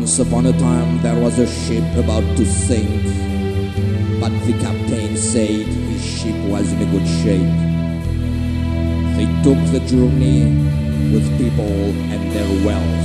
Once upon a time there was a ship about to sink, but the captain said his ship was in a good shape. They took the journey with people and their wealth.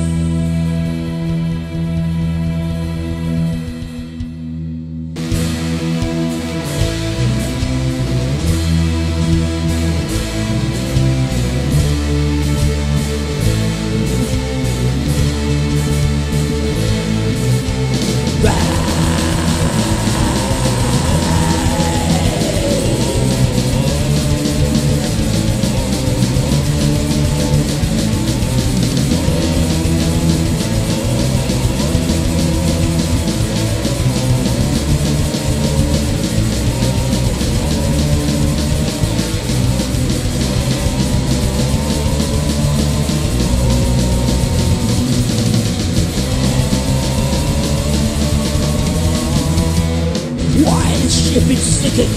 While his ship is sinking,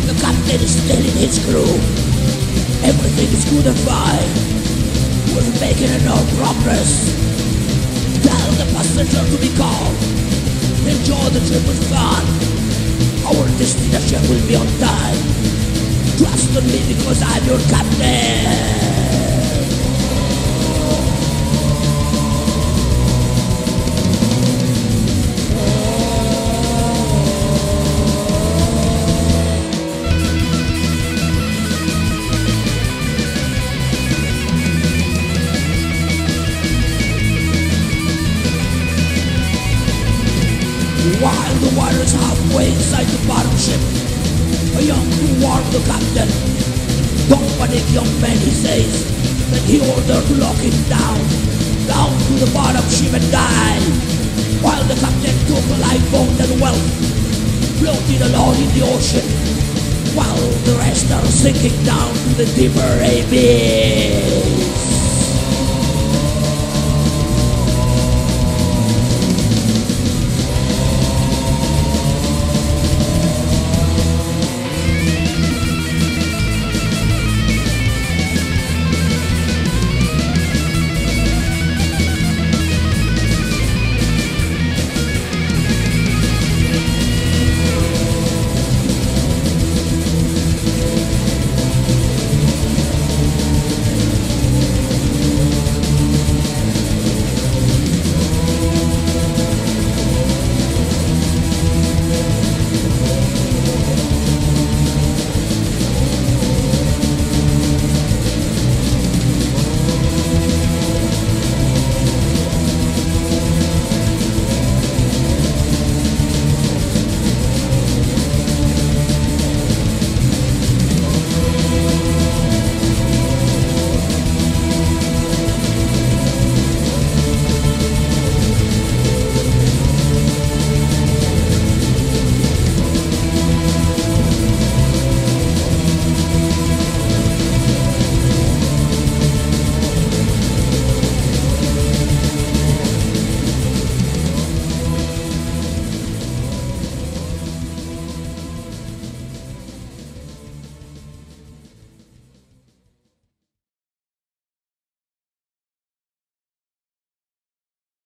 the captain is telling his crew everything is good and fine. We're making no progress. Tell the passenger to be calm. Enjoy the trip with fun. Our destination will be on time. Trust on me because I'm your captain. While the water is halfway inside the bottom ship, a young crew warned the captain. Don't panic, young man, he says. Then he ordered to lock him down to the bottom ship and die. While the captain took a lifeboat and wealth, floated alone in the ocean, while the rest are sinking down to the deeper abyss.